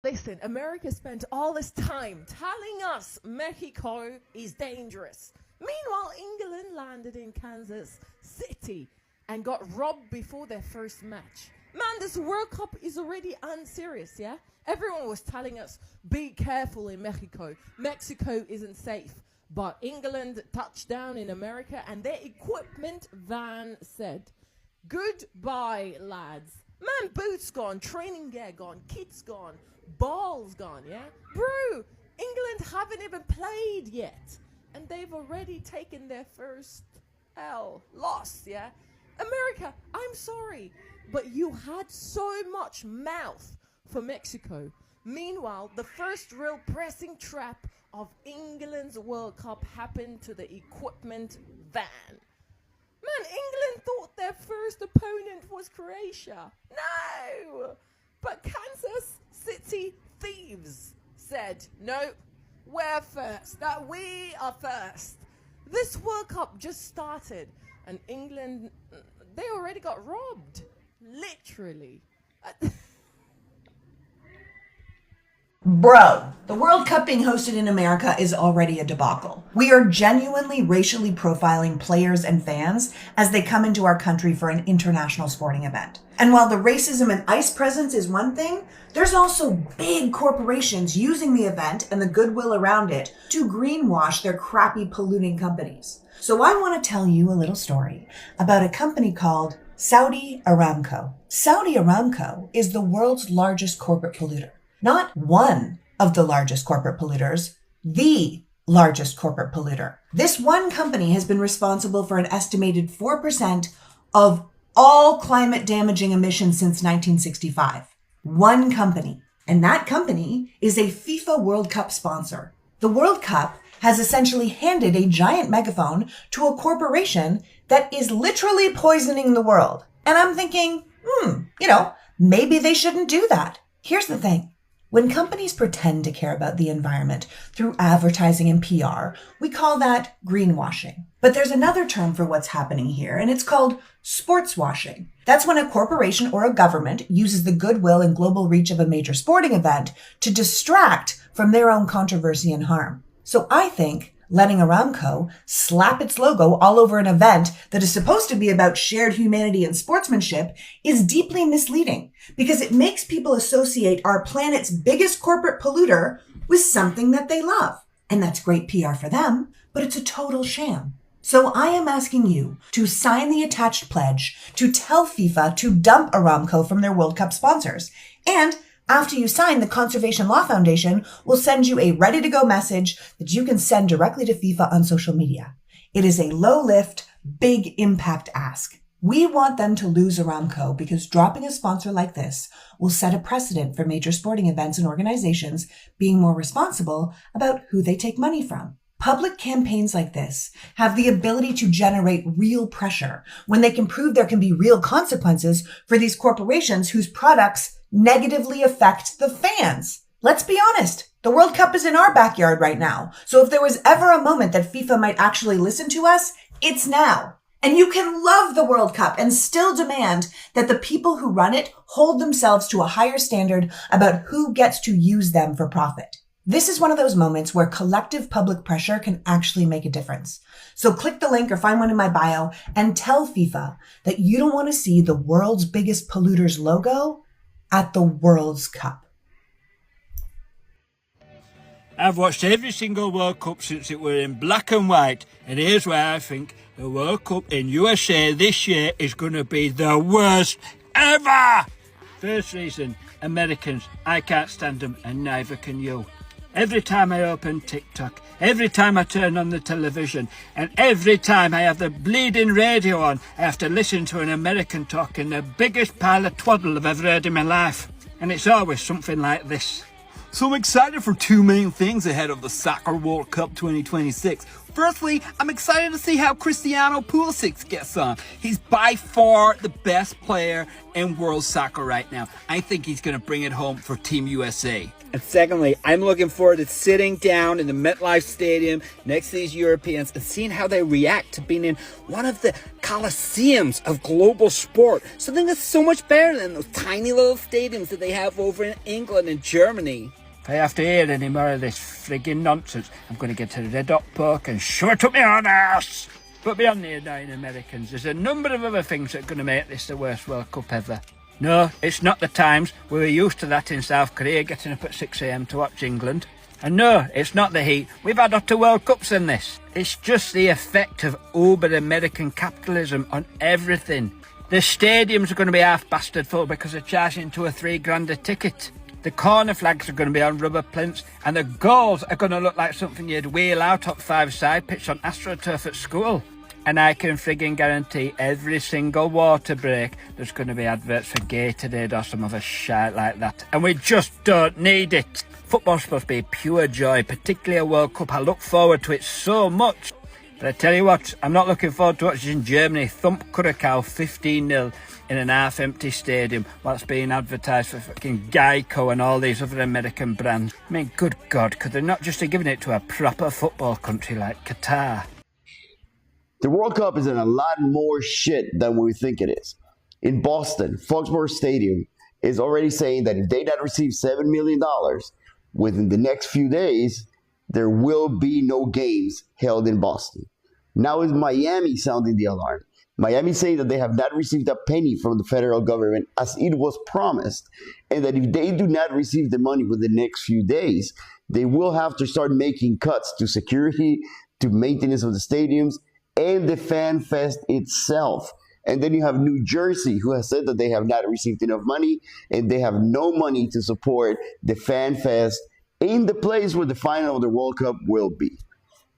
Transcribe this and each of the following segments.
Listen, America spent all this time telling us Mexico is dangerous. Meanwhile, England landed in Kansas City and got robbed before their first match. Man, this World Cup is already unserious, yeah? Everyone was telling us, be careful in Mexico. Mexico isn't safe. But England touched down in America and their equipment van said, goodbye, lads. Man, boots gone, training gear gone, kits gone, balls gone, yeah? Bro, England haven't even played yet. And they've already taken their first loss, yeah? America, I'm sorry, but you had so much mouth for Mexico. Meanwhile, the first real pressing trap of England's World Cup happened to the equipment van. Man, England thought their first opponent was Croatia. No! But Kansas City Thieves said, no, we're first, that we are first. This World Cup just started and England, they already got robbed. Literally. Bro, the World Cup being hosted in America is already a debacle. We are genuinely racially profiling players and fans as they come into our country for an international sporting event. And while the racism and ICE presence is one thing, there's also big corporations using the event and the goodwill around it to greenwash their crappy polluting companies. So I want to tell you a little story about a company called Saudi Aramco. Saudi Aramco is the world's largest corporate polluter. Not one of the largest corporate polluters, the largest corporate polluter. This one company has been responsible for an estimated 4% of all climate damaging emissions since 1965. One company. And that company is a FIFA World Cup sponsor. The World Cup has essentially handed a giant megaphone to a corporation that is literally poisoning the world. And I'm thinking, maybe they shouldn't do that. Here's the thing. When companies pretend to care about the environment through advertising and PR, we call that greenwashing. But there's another term for what's happening here, and it's called sports washing. That's when a corporation or a government uses the goodwill and global reach of a major sporting event to distract from their own controversy and harm. So I think letting Aramco slap its logo all over an event that is supposed to be about shared humanity and sportsmanship is deeply misleading because it makes people associate our planet's biggest corporate polluter with something that they love. And that's great PR for them, but it's a total sham. So I am asking you to sign the attached pledge to tell FIFA to dump Aramco from their World Cup sponsors. And after you sign, the Conservation Law Foundation will send you a ready-to-go message that you can send directly to FIFA on social media. It is a low-lift, big-impact ask. We want them to lose Aramco because dropping a sponsor like this will set a precedent for major sporting events and organizations being more responsible about who they take money from. Public campaigns like this have the ability to generate real pressure when they can prove there can be real consequences for these corporations whose products negatively affect the fans. Let's be honest. The World Cup is in our backyard right now. So if there was ever a moment that FIFA might actually listen to us, it's now. And you can love the World Cup and still demand that the people who run it hold themselves to a higher standard about who gets to use them for profit. This is one of those moments where collective public pressure can actually make a difference. So click the link or find one in my bio and tell FIFA that you don't want to see the world's biggest polluter's logo at the World's Cup. I've watched every single World Cup since it were in black and white, and here's why I think the World Cup in USA this year is going to be the worst ever. First reason, Americans, I can't stand them, and neither can you. Every time I open TikTok, every time I turn on the television, and every time I have the bleeding radio on, I have to listen to an American talking the biggest pile of twaddle I've ever heard in my life. And it's always something like this. So I'm excited for two main things ahead of the Soccer World Cup 2026. Firstly, I'm excited to see how Cristiano Pulisic gets on. He's by far the best player in world soccer right now. I think he's going to bring it home for Team USA. And secondly, I'm looking forward to sitting down in the MetLife Stadium next to these Europeans and seeing how they react to being in one of the coliseums of global sport. Something that's so much better than those tiny little stadiums that they have over in England and Germany. If I have to hear any more of this frigging nonsense, I'm going to get to the red hot poke and shove it up my own ass. But beyond the annoying Americans, there's a number of other things that are going to make this the worst World Cup ever. No, it's not the times. We were used to that in South Korea, getting up at 6 a.m. to watch England. And no, it's not the heat. We've had hotter World Cups than this. It's just the effect of uber-American capitalism on everything. The stadiums are going to be half bastard full because they're charging $2 or $3 a ticket. The corner flags are going to be on rubber plinths, and the goals are going to look like something you'd wheel out up 5-side pitch on AstroTurf at school. And I can friggin' guarantee every single water break there's going to be adverts for Gatorade or some other shite like that. And we just don't need it. Football's supposed to be pure joy, particularly a World Cup. I look forward to it so much. But I tell you what, I'm not looking forward to watching Germany thump Curacao 15-0 in an half-empty stadium while it's being advertised for fucking Geico and all these other American brands. I mean, good God, could they not just have given it to a proper football country like Qatar? The World Cup is in a lot more shit than we think it is. In Boston, Foxborough Stadium is already saying that if they not receive $7 million within the next few days, there will be no games held in Boston. Now is Miami sounding the alarm. Miami saying that they have not received a penny from the federal government as it was promised, and that if they do not receive the money within the next few days, they will have to start making cuts to security, to maintenance of the stadiums, and the Fan Fest itself. And then you have New Jersey, who has said that they have not received enough money and they have no money to support the Fan Fest in the place where the final of the World Cup will be.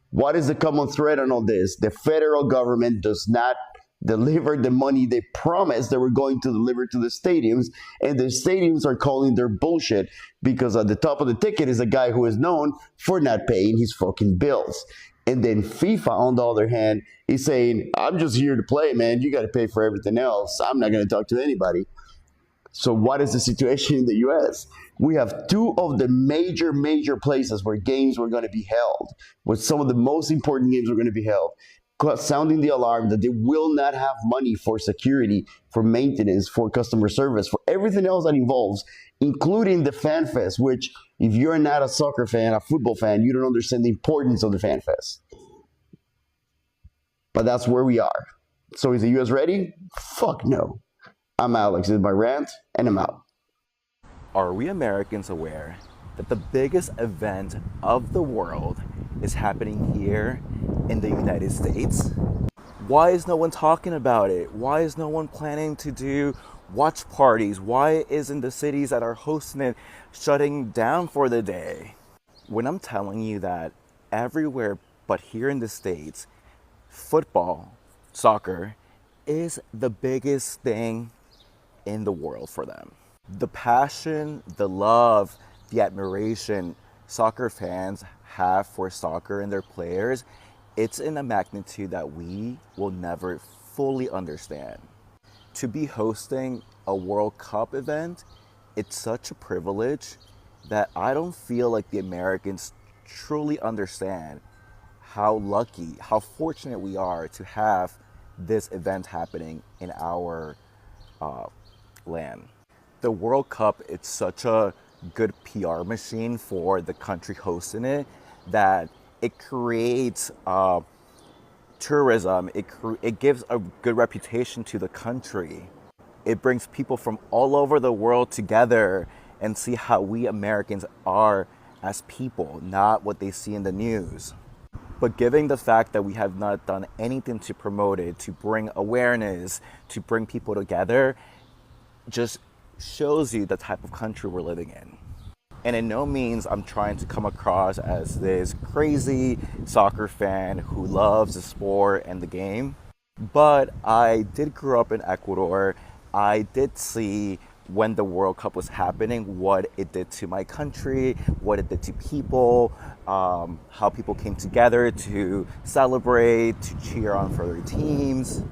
What is the common thread on all this? The federal government does not deliver the money they promised they were going to deliver to the stadiums, and the stadiums are calling their bullshit because at the top of the ticket is a guy who is known for not paying his fucking bills. And then FIFA, on the other hand, is saying, I'm just here to play, man. You got to pay for everything else. I'm not going to talk to anybody. So what is the situation in the U.S.? We have two of the major places where games were going to be held, where some of the most important games were going to be held, sounding the alarm that they will not have money for security, for maintenance, for customer service, for everything else that involves, including the Fan Fest, which if you're not a soccer fan, a football fan, you don't understand the importance of the Fan Fest. But that's where we are. So is the U.S. ready? Fuck no. I'm Alex, this is my rant, and I'm out. Are we Americans aware that the biggest event of the world is happening here in the United States? Why is no one talking about it? Why is no one planning to do watch parties? Why isn't the cities that are hosting it shutting down for the day? When I'm telling you that everywhere but here in the States, football, soccer, is the biggest thing in the world for them. The passion, the love, the admiration soccer fans have for soccer and their players, it's in a magnitude that we will never fully understand. To be hosting a World Cup event, it's such a privilege that I don't feel like the Americans truly understand how lucky, how fortunate we are to have this event happening in our land. The World Cup, it's such a good PR machine for the country hosting it that it creates tourism. It gives a good reputation to the country. It brings people from all over the world together and see how we Americans are as people, not what they see in the news. But given the fact that we have not done anything to promote it, to bring awareness, to bring people together, just shows you the type of country we're living in. And in no means I'm trying to come across as this crazy soccer fan who loves the sport and the game. But I did grow up in Ecuador. I did see when the World Cup was happening, what it did to my country, what it did to people, how people came together to celebrate, to cheer on for their teams.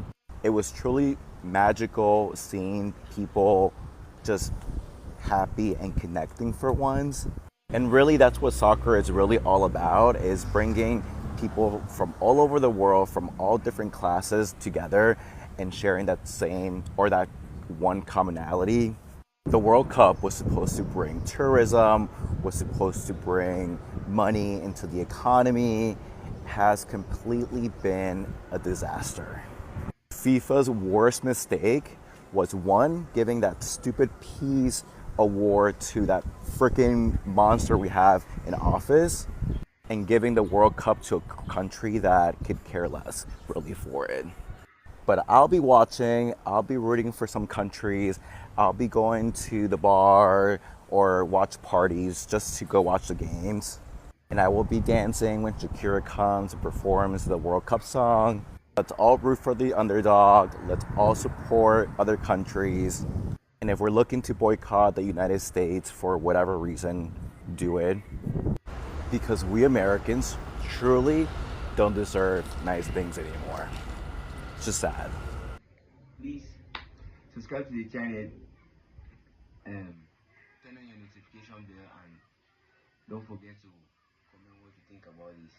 It was truly magical seeing people just happy and connecting for once. And really, that's what soccer is really all about, is bringing people from all over the world, from all different classes together and sharing that same or that one commonality. The World Cup was supposed to bring tourism, was supposed to bring money into the economy, has completely been a disaster. FIFA's worst mistake was one, giving that stupid peace award to that freaking monster we have in office, and giving the World Cup to a country that could care less really for it. But I'll be watching, I'll be rooting for some countries, I'll be going to the bar or watch parties just to go watch the games. And I will be dancing when Shakira comes and performs the World Cup song. Let's all root for the underdog, let's all support other countries. And if we're looking to boycott the United States for whatever reason, do it. Because we Americans truly don't deserve nice things anymore. It's just sad. Please subscribe to the channel, turn on your notification bell, and don't forget to comment what you think about this.